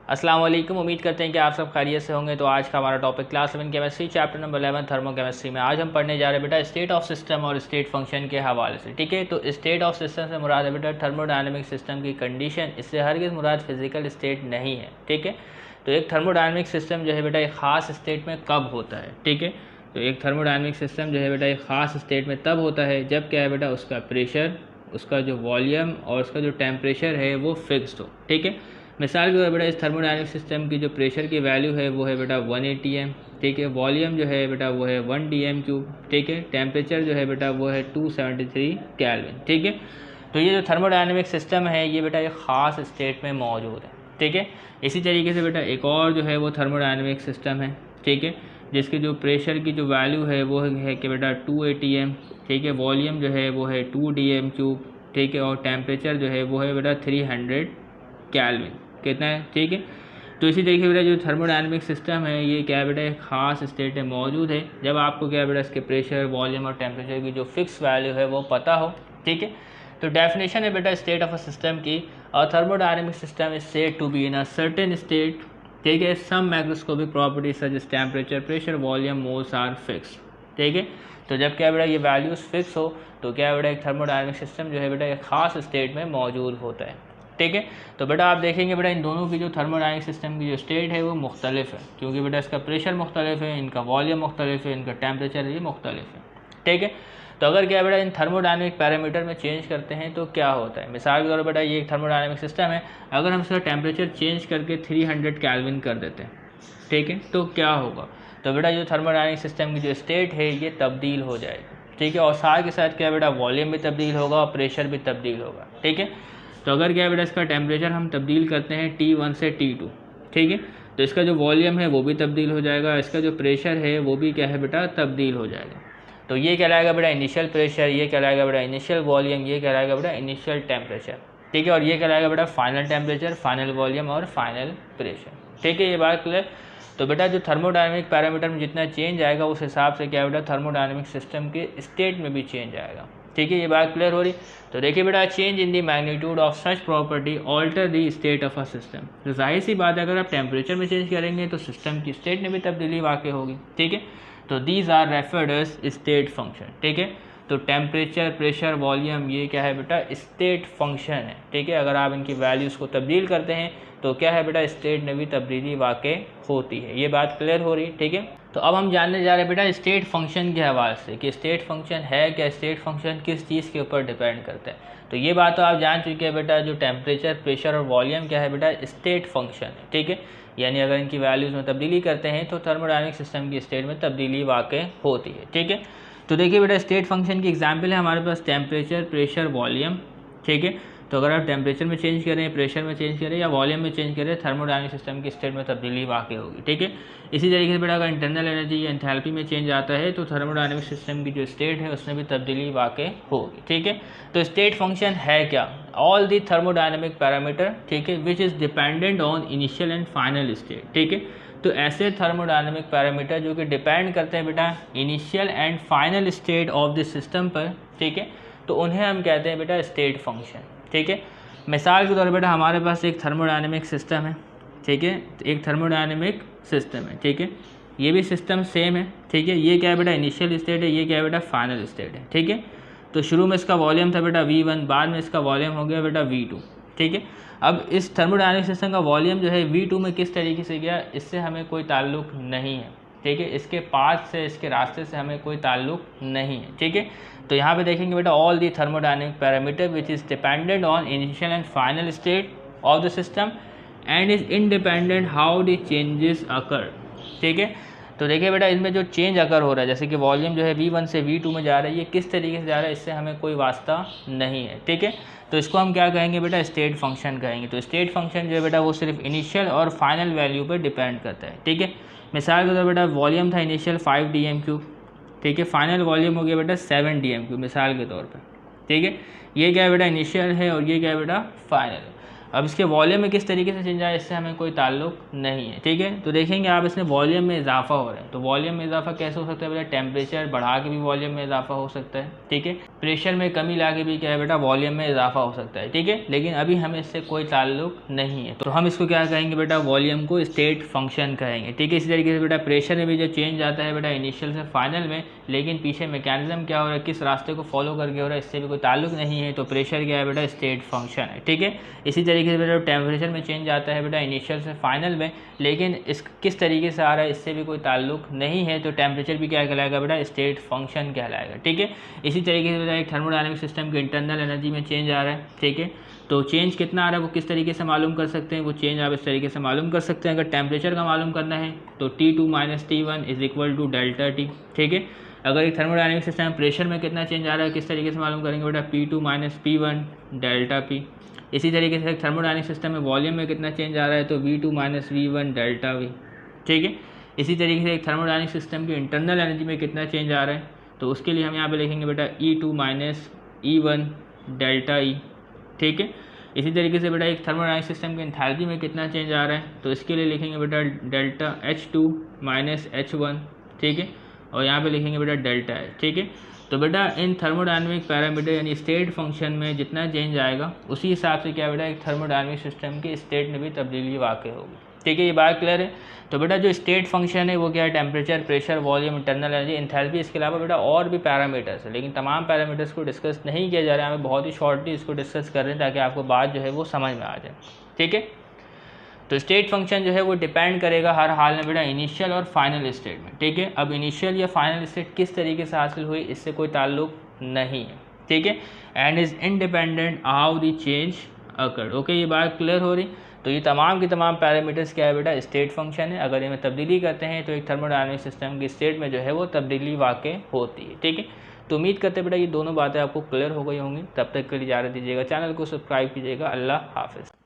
अस्सलाम वालेकुम। उम्मीद करते हैं कि आप सब खैरियत से होंगे। तो आज का हमारा topic class 7 chemistry chapter number 11 thermochemistry में आज हम पढ़ने जा रहे हैं बेटा स्टेट ऑफ सिस्टम और स्टेट फंक्शन के हवाले से। ठीक है, तो स्टेट ऑफ सिस्टम से मुराद है बेटा थर्मोडायनेमिक सिस्टम की कंडीशन। इससे हरगिज़ मुराद फिजिकल स्टेट नहीं है। ठीक है, तो एक थर्मोडायनेमिक सिस्टम जो है बेटा एक ख़ास स्टेट में कब होता है। ठीक है, तो एक थर्मोडायनेमिक सिस्टम जो है बेटा एक ख़ास स्टेट में तब होता है जब क्या है बेटा उसका प्रेशर, उसका जो वॉल्यूम और उसका जो टेम्परेचर है वो फिक्स्ड हो। ठीक है, मिसाल के तौर बेटा इस थर्मोडायनेमिक सिस्टम की जो प्रेशर की वैल्यू है वो है बेटा 1 atm। ठीक है, वॉल्यूम जो है बेटा वो है 1 dm³। ठीक है, टेम्परेचर जो है बेटा वो है 273 केल्विन। ठीक है, तो ये जो थर्मोडायनेमिक सिस्टम है ये बेटा एक ख़ास स्टेट में मौजूद है। ठीक है, इसी तरीके से बेटा एक और जो है वो थर्मोडायनेमिक सिस्टम है। ठीक है, जिसकी जो प्रेशर की जो वैल्यू है वो है कि बेटा 2 atm। ठीक है, वॉल्यूम जो है वो है 2 dm³। ठीक है, और टेम्परेचर जो है वो है बेटा 300 केल्विन। कितना है? ठीक है, तो इसी तरीके से बेटा जो थर्मोडायनेमिक सिस्टम है ये क्या है बेटा एक ख़ास स्टेट में मौजूद है जब आपको क्या है बेटा इसके प्रेशर, वॉल्यूम और टेम्परेचर की जो फिक्स वैल्यू है वो पता हो। ठीक है, तो डेफिनेशन है बेटा स्टेट ऑफ अ सिस्टम की, और thermodynamic system is said to be in a certain state. ठीक है, some macroscopic properties such as temperature, pressure, volume, moles are fix. ठीक है, तो जब क्या बेटा ये वैल्यूज़ फिक्स हो तो क्या बेटा एक थर्मोडायनेमिक सिस्टम जो है बेटा एक ख़ास स्टेट में मौजूद होता है। ठीक है, तो बेटा आप देखेंगे बेटा इन दोनों की जो थर्मोडायनेमिक सिस्टम की जो स्टेट है वो मुख्तलिफ है, क्योंकि बेटा इसका प्रेशर मुख्तलिफ है, इनका वॉल्यूम मुख्तलिफ है, इनका टेम्परेचर भी मुख्तलिफ है। ठीक है, तो अगर क्या बेटा इन थर्मोडायनेमिक पैरामीटर में चेंज करते हैं तो क्या होता है। मिसाल के तौर पर बेटा ये एक थर्मोडायनेमिक सिस्टम है, अगर हम इसका टेम्परेचर चेंज करके 300 केल्विन कर देते हैं, ठीक है, तो क्या होगा। तो बेटा जो थर्मोडायनेमिक सिस्टम की जो स्टेट है ये तब्दील हो जाएगी। ठीक है, और साथ के साथ क्या बेटा वॉल्यूम भी तब्दील होगा और प्रेशर भी तब्दील होगा। ठीक है, तो अगर क्या बेटा इसका टेम्परेचर हम तब्दील करते हैं T1 से T2, ठीक है, तो इसका जो वॉल्यूम है वो भी तब्दील हो जाएगा, इसका जो प्रेशर है वो भी क्या है बेटा तब्दील हो जाएगा। तो ये कहलाएगा बेटा इनिशियल प्रेशर, ये कहलाएगा बेटा इनिशियल वॉल्यूम, ये कहलाएगा बेटा इनिशियल टेम्परेचर। ठीक है, और ये कहलाएगा बेटा फाइनल टेम्परेचर, फाइनल वॉल्यूम और फाइनल प्रेशर। ठीक है, ये बात क्लियर। तो बेटा जो थर्मोडायनेमिक पैरामीटर में जितना चेंज आएगा उस हिसाब से क्या बेटा थर्मोडायनेमिक सिस्टम के स्टेट में भी चेंज आएगा। ठीक है, ये बात क्लियर हो रही। तो देखिए बेटा change in the magnitude of such property alter the state of a system. तो जाहिर सी बात है अगर आप टेम्परेचर में चेंज करेंगे तो सिस्टम की स्टेट में भी तब्दीली वाक़ई होगी। ठीक है, तो these are referred as state function. ठीक है, तो टेम्परेचर, प्रेशर, वॉल्यूम ये क्या है बेटा स्टेट फंक्शन है। ठीक है, अगर आप इनकी वैल्यूज़ को तब्दील करते हैं तो क्या है बेटा स्टेट में भी तब्दीली वाक़ई होती है। ये बात क्लियर हो रही। ठीक है, तो अब हम जानने जा रहे हैं बेटा स्टेट फंक्शन के हवाले से कि स्टेट फंक्शन है क्या, स्टेट फंक्शन किस चीज़ के ऊपर डिपेंड करता है। तो ये बात तो आप जान चुके हैं बेटा जो टेम्परेचर, प्रेशर और वॉल्यूम क्या है बेटा स्टेट फंक्शन है। ठीक है, यानी अगर इनकी वैल्यूज़ में तब्दीली करते हैं तो थर्मोडायनेमिक सिस्टम की स्टेट में तब्दीली वाक़ई होती है। ठीक है, तो देखिए बेटा स्टेट फंक्शन की एग्जांपल है हमारे पास टेम्परेचर, प्रेशर, वॉल्यूम। ठीक है, तो अगर आप टेम्परेचर में चेंज करें, प्रेशर में चेंज करें या वॉल्यूम में चेंज करें, थर्मोडायनेमिक सिस्टम की स्टेट में तब्दीली वाक़ई होगी। ठीक है, इसी तरीके से बेटा अगर इंटरनल एनर्जी या एंथैल्पी में चेंज आता है तो थर्मोडायनेमिक सिस्टम की जो स्टेट है उसमें भी तब्दीली वाक़ई होगी। ठीक है, तो स्टेट फंक्शन है क्या, ऑल दी थर्मोडायनेमिक पैरामीटर, ठीक है, which is dependent on initial and final state. ठीक है, तो ऐसे थर्मोडायनेमिक पैरामीटर जो कि डिपेंड करते हैं बेटा initial and final state of the system पर। ठीक है, तो उन्हें हम कहते हैं बेटा स्टेट फंक्शन। ठीक है, मिसाल के तौर पर बेटा हमारे पास एक थर्मोडायनेमिक सिस्टम है। ठीक है, तो एक थर्मोडायनेमिक सिस्टम है। ठीक है, ये भी सिस्टम सेम है। ठीक है, ये क्या है बेटा इनिशियल स्टेट है, ये क्या है बेटा फाइनल स्टेट है। ठीक है, तो शुरू में इसका वॉल्यूम था बेटा V1, बाद में इसका वॉल्यूम हो गया बेटा V2। ठीक है, अब इस थर्मोडायनेमिक सिस्टम का वॉल्यूम जो है V2 में किस तरीके से गया इससे हमें कोई ताल्लुक़ नहीं है। ठीक है, इसके पाथ से, इसके रास्ते से हमें कोई ताल्लुक़ नहीं है। ठीक है, तो यहाँ पे देखेंगे बेटा all the thermodynamic parameter which is dependent on initial and final state of the system and is independent how the changes अकर। ठीक है, तो देखिए बेटा इसमें जो चेंज अकर हो रहा है, जैसे कि वॉल्यूम जो है V1 से V2 में जा रहा है, ये किस तरीके से जा रहा है इससे हमें कोई वास्ता नहीं है। ठीक है, तो इसको हम क्या कहेंगे बेटा स्टेट फंक्शन कहेंगे। तो स्टेट फंक्शन जो है बेटा वो सिर्फ इनिशियल और फाइनल वैल्यू पर डिपेंड करता है। ठीक है, मिसाल के तौर पर बेटा वॉल्यूम था इनिशियल 5 dm³। ठीक है, फाइनल वॉल्यूम हो गया बेटा 7 dm³ मिसाल के तौर पर। ठीक है, ये क्या है बेटा इनिशियल है और ये क्या है बेटा फाइनल है। अब इसके वॉल्यूम में किस तरीके से चेंज आया इससे हमें कोई ताल्लुक नहीं है, ठीक है। तो देखेंगे आप इसमें वॉल्यूम में इजाफा हो रहा है, तो वॉल्यूम में इजाफा कैसे हो सकता है बेटा, टेम्परेचर बढ़ा के भी वॉल्यूम में इजाफा हो सकता है, ठीक है। प्रेशर में कमी ला के भी क्या है बेटा, वॉल्यूम में इजाफा हो सकता है, ठीक है। लेकिन अभी हमें इससे कोई ताल्लुक नहीं है, तो हम इसको क्या कहेंगे बेटा, वॉल्यूम को स्टेट फंक्शन कहेंगे, ठीक है। इसी तरीके से बेटा प्रेशर में भी जो चेंज आता है बेटा इनिशियल से फाइनल में, लेकिन पीछे मैकेनिज्म क्या हो रहा है, किस रास्ते को फॉलो करके हो रहा है, इससे भी कोई ताल्लुक नहीं है, तो प्रेशर क्या है बेटा, स्टेट फंक्शन है, ठीक है। इसी तरीके से बेटा टेम्परेचर में चेंज आता है बेटा इनिशियल से फाइनल में, लेकिन इस किस तरीके से आ रहा है इससे भी कोई ताल्लुक नहीं है, तो टेम्परेचर भी क्या कहलाएगा बेटा, स्टेट फंक्शन कहलाएगा, ठीक है। इसी तरीके से बेटा एक थर्मोडायनेमिक सिस्टम की इंटरनल एनर्जी में चेंज आ रहा है, ठीक है। तो चेंज कितना आ रहा है वो किस तरीके से मालूम कर सकते हैं, वो चेंज आप इस तरीके से मालूम कर सकते हैं। अगर टेम्परेचर का मालूम करना है तो T2 - T1 is equal to delta T, ठीक है। अगर एक थर्मोडायनेमिक सिस्टम में प्रेशर में कितना चेंज आ रहा है किस तरीके से मालूम करेंगे बेटा, P2 - P1 डेल्टा पी। इसी तरीके से एक थर्मोडायनेमिक सिस्टम में वॉल्यूम में कितना चेंज आ रहा है तो V2 - V1 डेल्टा वी, ठीक है। इसी तरीके से एक थर्मोडायनेमिक सिस्टम की इंटरनल एनर्जी में कितना चेंज आ रहा है, तो उसके लिए हम यहाँ पे लिखेंगे बेटा E2 - E1 डेल्टा ई, ठीक है। इसी तरीके से बेटा एक थर्मोडायनेमिक सिस्टम की एंथैल्पी में कितना चेंज आ रहा है, तो इसके लिए लिखेंगे बेटा डेल्टा H2 - H1, ठीक है। और यहाँ पे लिखेंगे बेटा डेल्टा H, ठीक है। तो बेटा इन थर्मोडायनेमिक पैरामीटर यानी स्टेट फंक्शन में जितना चेंज आएगा उसी हिसाब से क्या बेटा एक थर्मोडायनेमिक सिस्टम की स्टेट में भी तब्दीली वाक़ होगी, ठीक है। ये बात क्लियर है। तो बेटा जो स्टेट फंक्शन है वो क्या है, temperature, pressure, volume, internal energy, enthalpy, इसके अलावा बेटा और भी पैरामीटर्स है, लेकिन तमाम पैरामीटर्स को डिस्कस नहीं किया जा रहा है, हमें बहुत ही शॉर्टली इसको डिस्कस कर रहे हैं ताकि आपको बात जो है वो समझ में आ जाए, ठीक है। तो स्टेट फंक्शन जो है वो डिपेंड करेगा हर हाल में बेटा इनिशियल और फाइनल स्टेट में, ठीक है। अब इनिशियल या फाइनल स्टेट किस तरीके से हासिल हुई इससे कोई ताल्लुक नहीं है, ठीक है। And is independent how the change occurred, okay. ये बात क्लियर हो रही। तो ये तमाम की तमाम पैरामीटर्स क्या है बेटा, स्टेट फंक्शन है। अगर इनमें तब्दीली करते हैं तो एक थर्मोडायनेमिक सिस्टम की स्टेट में जो है वो तब्दीली वाक़ होती है, ठीक है। तो उम्मीद करते बेटा ये दोनों बातें आपको क्लियर हो गई होंगी। तब तक के लिए इजाज़त दीजिएगा, चैनल को सब्सक्राइब कीजिएगा। अल्लाह हाफिज़।